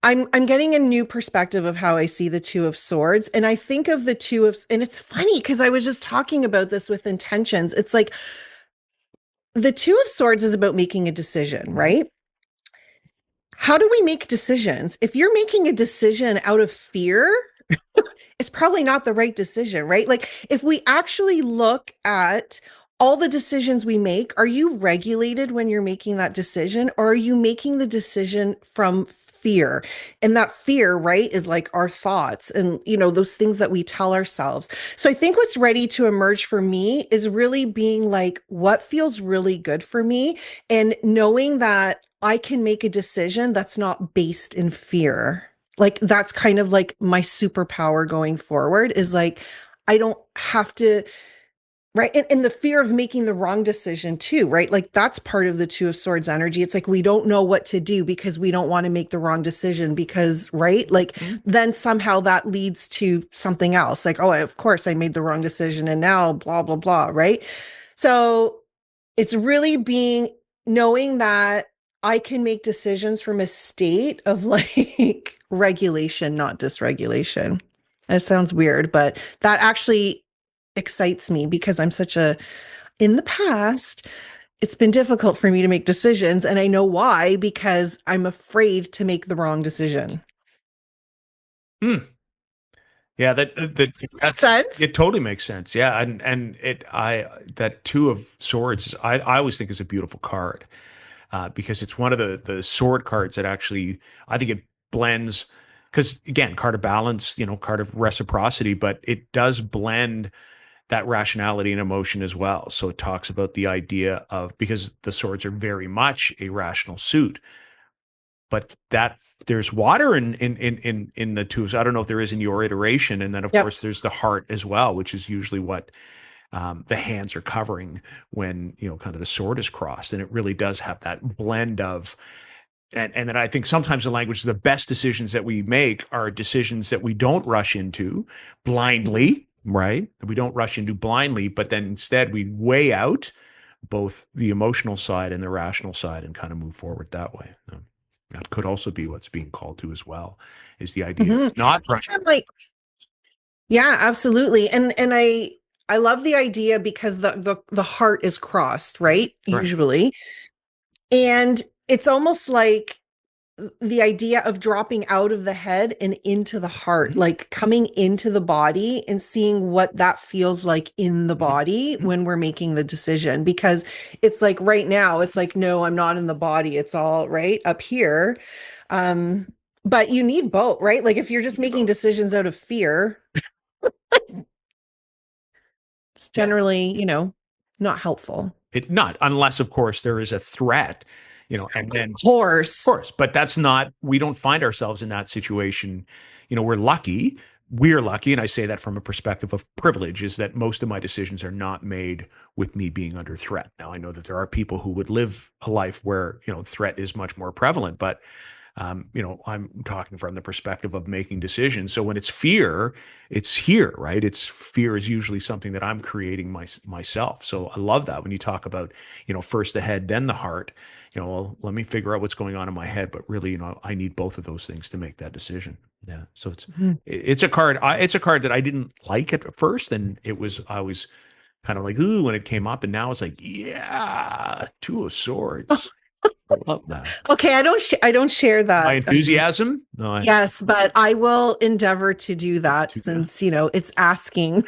I'm getting a new perspective of how I see the Two of Swords. And I think of the two of, and it's funny because I was just talking about this with intentions. It's like the Two of Swords is about making a decision, Mhm. right? How do we make decisions? If you're making a decision out of fear, it's probably not the right decision, right? Like if we actually look at all the decisions we make, are you regulated when you're making that decision, or are you making the decision from fear? And that fear, right, is like our thoughts and those things that we tell ourselves. So I think what's ready to emerge for me is really being like what feels really good for me, and knowing that I can make a decision that's not based in fear. Like that's kind of like my superpower going forward is like I don't have to Right. And the fear of making the wrong decision too, right? Like that's part of the Two of Swords energy. It's like we don't know what to do because we don't want to make the wrong decision because, right? Like Mhm. then somehow that leads to something else. Like, oh, of course I made the wrong decision and now blah, blah, blah, right? So it's really being knowing that I can make decisions from a state of like regulation, not dysregulation. That sounds weird, but that actually excites me because I'm such a, in the past, it's been difficult for me to make decisions. And I know why, because I'm afraid to make the wrong decision. Mm. Yeah, that's Sense? it totally makes sense. Yeah, and it I that Two of Swords I always think is a beautiful card because it's one of the sword cards that actually I think it blends because again, card of balance, card of reciprocity, but it does blend that rationality and emotion as well. So it talks about the idea of because the swords are very much a rational suit, but that there's water in the tubes. I don't know if there is in your iteration, and then of Yep. course there's the heart as well, which is usually what the hands are covering when kind of the sword is crossed, and it really does have that blend of. And then I think sometimes in language, the best decisions that we make are decisions that we don't rush into blindly, right? We don't rush into blindly, but then instead we weigh out both the emotional side and the rational side and kind of move forward that way. That could also be what's being called to as well, is the idea of Hmm. not rushing. Like, yeah, absolutely. And I love the idea because the heart is crossed, right? Right. Usually. And it's almost like the idea of dropping out of the head and into the heart, Mhm, like coming into the body and seeing what that feels like in the mhm, body mhm. when we're making the decision. Because it's like right now, it's like, no, I'm not in the body. It's all right up here. Um, but you need both, right? Like if you're just making decisions out of fear, it's Yeah. generally, not helpful. It not unless, of course, there is a threat, and Of then course. course, but that's not, we don't find ourselves in that situation. We're lucky. We're lucky. And I say that from a perspective of privilege, is that most of my decisions are not made with me being under threat. Now, I know that there are people who would live a life where, threat is much more prevalent, but I'm talking from the perspective of making decisions. So when it's fear, it's here, right? It's fear is usually something that I'm creating myself. So I love that when you talk about, first the head, then the heart. Well, let me figure out what's going on in my head, but really, I need both of those things to make that decision. Yeah. So Mhm. it's a card. It's a card that I didn't like at first, and I was kind of like ooh when it came up, and now it's like yeah, Two of Swords. I love that. Okay, I don't share My that. enthusiasm? No, I Yes, but I will endeavor to do that to that. since, it's asking.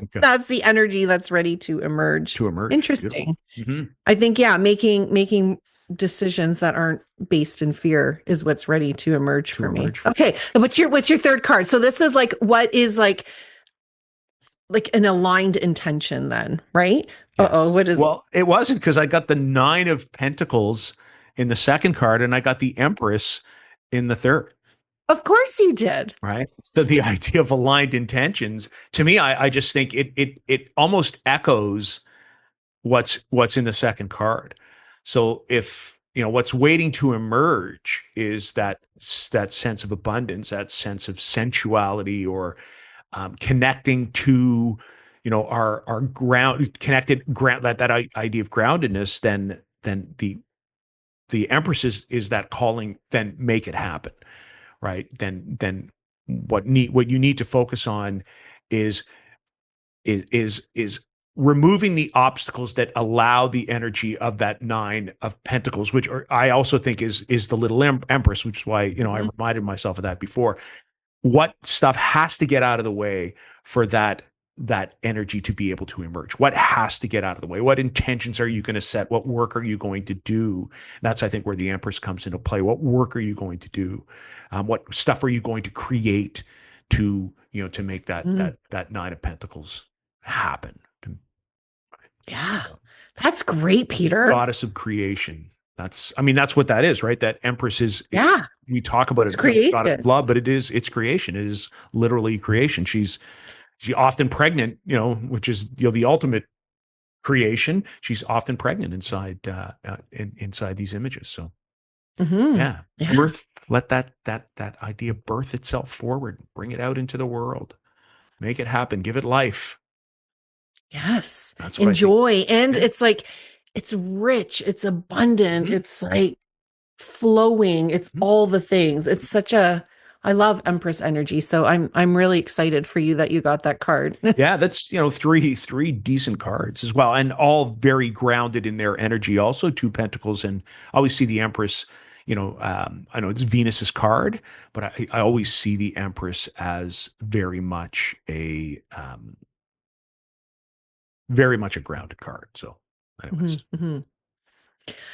Okay. That's the energy that's ready to emerge. To emerge. Beautiful. Interesting. Hmm. I think, yeah, making decisions that aren't based in fear is what's ready to emerge To for me. emerge for Okay, what's your third card? So this is like what is like an aligned intention then, right? Uh-oh, yes. what is Well, it wasn't because I got the Nine of Pentacles in the second card and I got the Empress in the third. Of course you did. Right. So the idea of aligned intentions, to me, I just think it almost echoes what's in the second card. So if what's waiting to emerge is that sense of abundance, that sense of sensuality, or connecting to our ground connected ground, that idea of groundedness, then the Empress is that calling, then make it happen, right? Then what you need to focus on is is removing the obstacles that allow the energy of that Nine of Pentacles, which I also think is the little Empress, which is why I Mhm. reminded myself of that before. What stuff has to get out of the way for that energy to be able to emerge? What has to get out of the way? What intentions are you going to set? What work are you going to do? That's, I think, where the Empress comes into play. What work are you going to do? What stuff are you going to create to to make Mm, that Nine of Pentacles happen? yeah. That's great, Peter. Goddess of creation. I mean, that's what that is, right? That Empress Yeah, we talk about it's it as goddess of creation. love, but it's creation. It is literally creation. She's often pregnant, which is the ultimate creation, she's often pregnant inside these images. So yeah, Yeah. birth, let that idea birth itself forward, bring it out into the world, make it happen, give it life. Yes. That's what I think. Enjoy. And Yeah. it's like, it's rich, it's abundant, Mhm. it's like flowing, it's Mhm. all the things. It's such a, I love Empress energy. So I'm really excited for you that you got that card. Yeah, that's three decent cards as well, and all very grounded in their energy. Also, two pentacles, and I always see the Empress. I know it's Venus's card, but I always see the Empress as very much a grounded card. So, anyways, Hmm.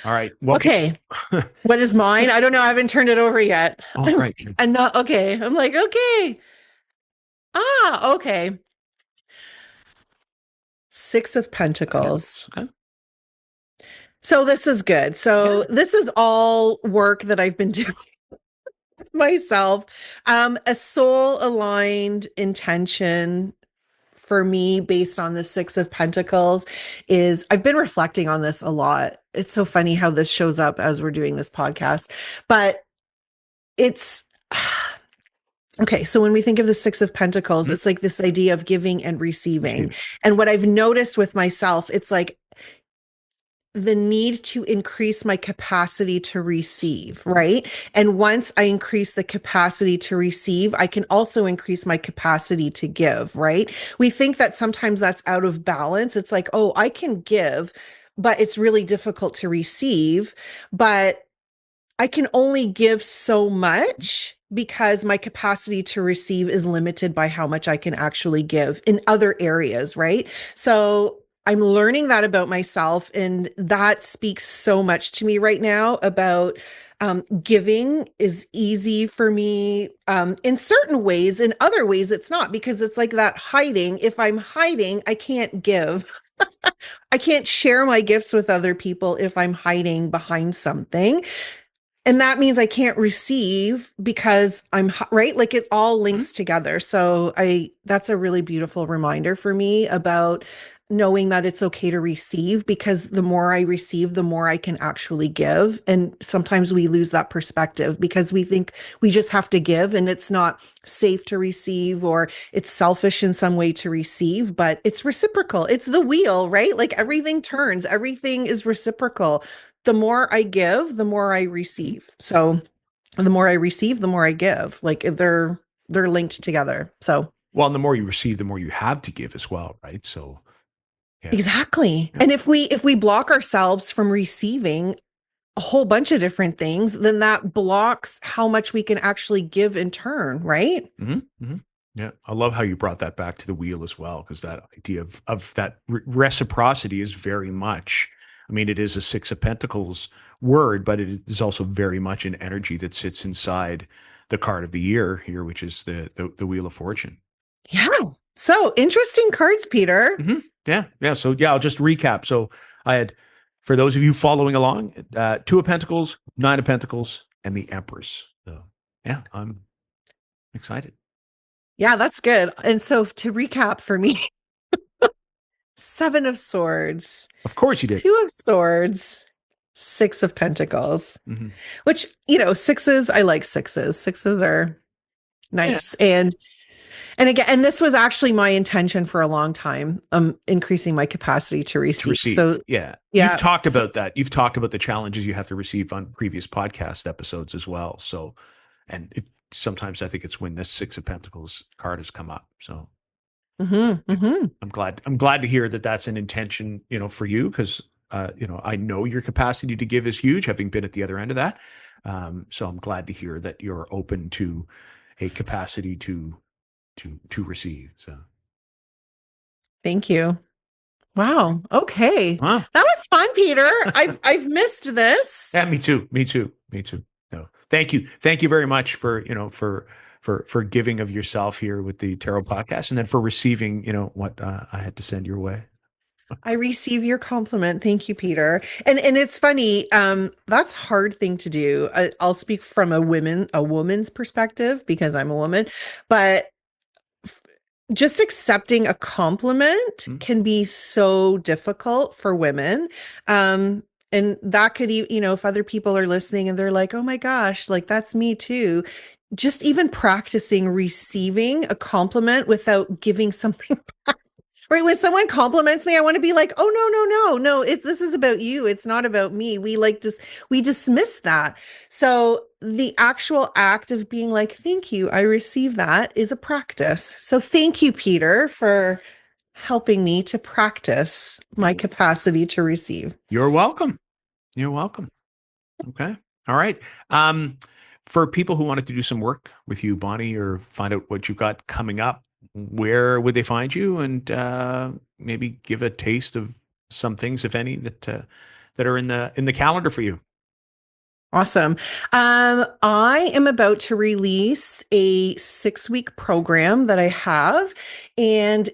all right. Well, Okay. What is mine? I don't know. I haven't turned it over yet. all right. I'm not okay. I'm like, okay. Okay. Six of Yeah. Pentacles. Okay. So this is good. So Yeah. this is all work that I've been doing with myself. A soul aligned intention for me based on the Six of Pentacles is I've been reflecting on this a lot. It's so funny how this shows up as we're doing this podcast, but it's okay. So when we think of the Six of Pentacles, Mhm. it's like this idea of giving and receiving. Receiving. And what I've noticed with myself, it's like the need to increase my capacity to receive, right? And once I increase the capacity to receive, I can also increase my capacity to give, right? We think that sometimes that's out of balance. It's like, oh, I can give, but it's really difficult to receive. But I can only give so much because my capacity to receive is limited by how much I can actually give in other areas, right? So I'm learning that about myself, and that speaks so much to me right now about giving is easy for me in certain ways. In other ways, it's not because it's like that hiding. If I'm hiding, I can't give. I can't share my gifts with other people if I'm hiding behind something. And that means I can't receive because right. Like it all Mhm. links together. So that's a really beautiful reminder for me about knowing that it's okay to receive, because the more I receive, the more I can actually give. And sometimes we lose that perspective because we think we just have to give, and it's not safe to receive, or it's selfish in some way to receive, but it's reciprocal. It's the wheel, right? Like everything turns, everything is reciprocal. The more I give, the more I receive. So the more I receive, the more I give. Like they're linked together. So Well, and the more you receive, the more you have to give as well, right? So yeah. exactly. Yeah. And if we block ourselves from receiving a whole bunch of different things, then that blocks how much we can actually give in turn, right? Hmm. Hmm. Yeah, I love how you brought that back to the wheel as well, because that idea of that reciprocity is very much. I mean, it is a Six of Pentacles word, but it is also very much an energy that sits inside the card of the year here, which is the Wheel of Fortune. Yeah. So interesting cards, Peter. Hmm. Yeah, yeah. So yeah, I'll just recap. So I had, for those of you following along, Two of Pentacles, Nine of Pentacles, and the Empress. So yeah, I'm excited. Yeah, that's good. And so to recap for me, Seven of Swords, Of course you did. Two of Swords, Six of Pentacles, Hmm. which, sixes, I like sixes. Sixes are Yeah. nice. And again, and this was actually my intention for a long time, increasing my capacity to To receive. receive. So Yeah. You've yeah. talked about that. You've talked about the challenges you have to receive on previous podcast episodes as well. So, and sometimes I think it's when this Six of Pentacles card has come up. So Hmm. yeah, Hmm. I'm glad to hear that that's an intention, for you, because, I know your capacity to give is huge, having been at the other end of that. So I'm glad to hear that you're open to a capacity to receive. So, Thank you. Wow. Okay. huh? That was fun, Peter. I've missed this. Yeah, me too. Me too. Me too. No, thank you. Thank you very much for, for giving of yourself here with the tarot podcast, and then for receiving, what I had to send your way. I receive your compliment. Thank you, Peter. And it's funny. That's a hard thing to do. I'll speak from a woman's perspective because I'm a woman, but just accepting a compliment Mm. can be so difficult for women. And that could, if other people are listening and they're like, oh my gosh, like that's me too. Just even practicing receiving a compliment without giving something. Right. When someone compliments me, I want to be like, oh, no. This is about you. It's not about me. We dismiss that. So the actual act of being like, thank you, I receive that is a practice. So thank you, Peter, for helping me to practice my capacity to receive. You're welcome. You're welcome. Okay. All right. For people who wanted to do some work with you, Bonnie, or find out what you've got coming up, where would they find you? And maybe give a taste of some things, if any, that are in the calendar for you. Awesome. I am about to release a 6-week program that I have. And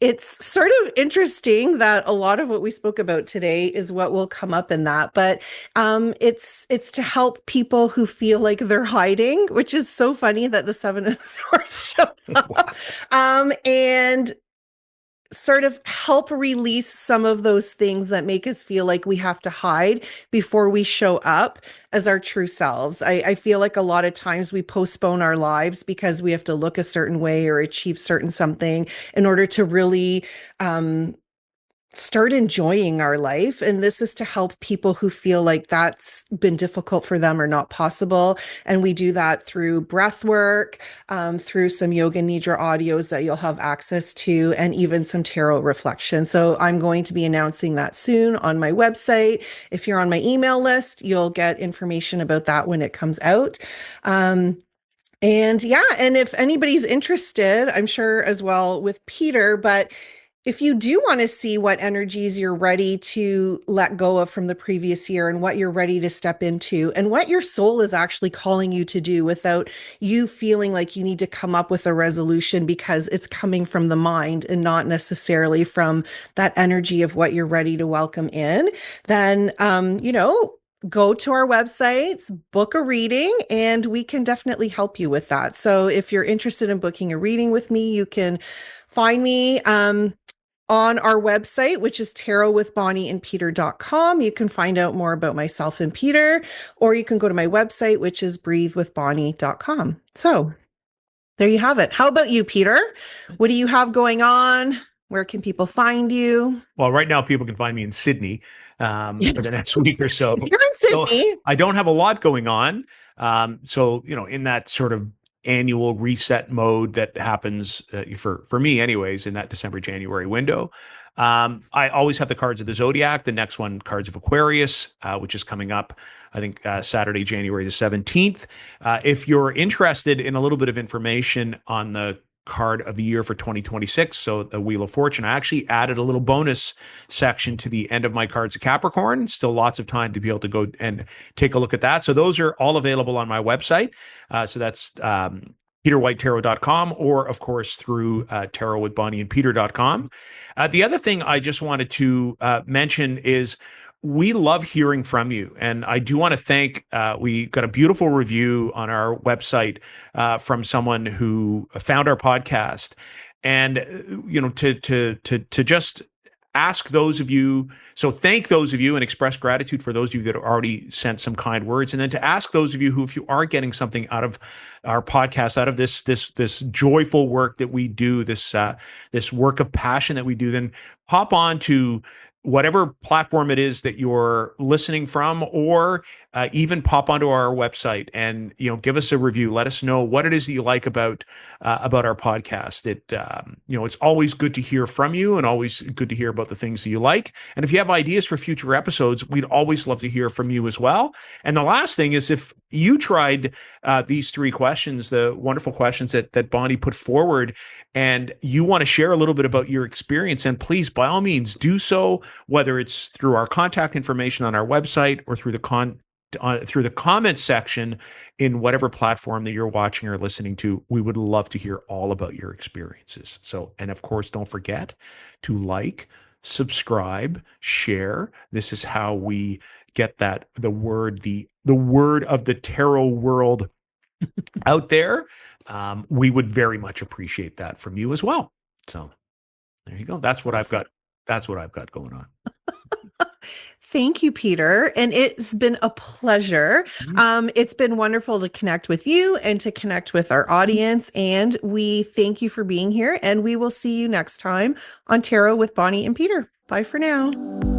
it's sort of interesting that a lot of what we spoke about today is what will come up in that. But it's to help people who feel like they're hiding, which is so funny that the Seven of Swords showed up. And sort of help release some of those things that make us feel like we have to hide before we show up as our true selves. I feel like a lot of times we postpone our lives because we have to look a certain way or achieve certain something in order to really start enjoying our life. And this is to help people who feel like that's been difficult for them or not possible. And we do that through breath work, through some yoga nidra audios that you'll have access to, and even some tarot reflection. So I'm going to be announcing that soon on my website. If you're on my email list, you'll get information about that when it comes out. And if anybody's interested, I'm sure as well with Peter, but if you do want to see what energies you're ready to let go of from the previous year and what you're ready to step into and what your soul is actually calling you to do without you feeling like you need to come up with a resolution because it's coming from the mind and not necessarily from that energy of what you're ready to welcome in, then, go to our websites, book a reading, and we can definitely help you with that. So if you're interested in booking a reading with me, you can find me on our website, which is tarotwithbonnieandpeter.com. You can find out more about myself and Peter, or you can go to my website, which is breathewithbonnie.com. So there you have it. How about you, Peter? What do you have going on? Where can people find you? Well, right now people can find me in Sydney for the next week or so. You're in Sydney. So I don't have a lot going on. So, in that sort of annual reset mode that happens for me anyways, in that December, January window. I always have the cards of the Zodiac, the next one, cards of Aquarius, which is coming up, I think, Saturday, January the 17th. If you're interested in a little bit of information on the card of the year for 2026, so the Wheel of Fortune, I actually added a little bonus section to the end of my cards of Capricorn. Still lots of time to be able to go and take a look at that. So those are all available on my website. So that's peterwhitetarot.com, or of course through tarotwithbonnieandpeter.com. The other thing I just wanted to mention is we love hearing from you. And I do want to thank, we got a beautiful review on our website from someone who found our podcast. And, to just ask those of you, so thank those of you and express gratitude for those of you that have already sent some kind words. And then to ask those of you who, if you are getting something out of our podcast, out of this joyful work that we do, this work of passion that we do, then hop on to whatever platform it is that you're listening from, or even pop onto our website and give us a review. Let us know what it is that you like about our podcast. It's always good to hear from you, and always good to hear about the things that you like. And if you have ideas for future episodes, we'd always love to hear from you as well. And the last thing is, if you tried these 3 questions, the wonderful questions that Bonnie put forward, and you want to share a little bit about your experience, and please, by all means, do so, whether it's through our contact information on our website or through the comment section in whatever platform that you're watching or listening to. We would love to hear all about your experiences. So, and of course, don't forget to like, subscribe, share. This is how we get the word of the tarot world out there, we would very much appreciate that from you as well. So there you go. That's what I've got. That's what I've got going on. Thank you, Peter. And it's been a pleasure. It's been wonderful to connect with you and to connect with our audience. And we thank you for being here. And we will see you next time on Tarot with Bonnie and Peter. Bye for now.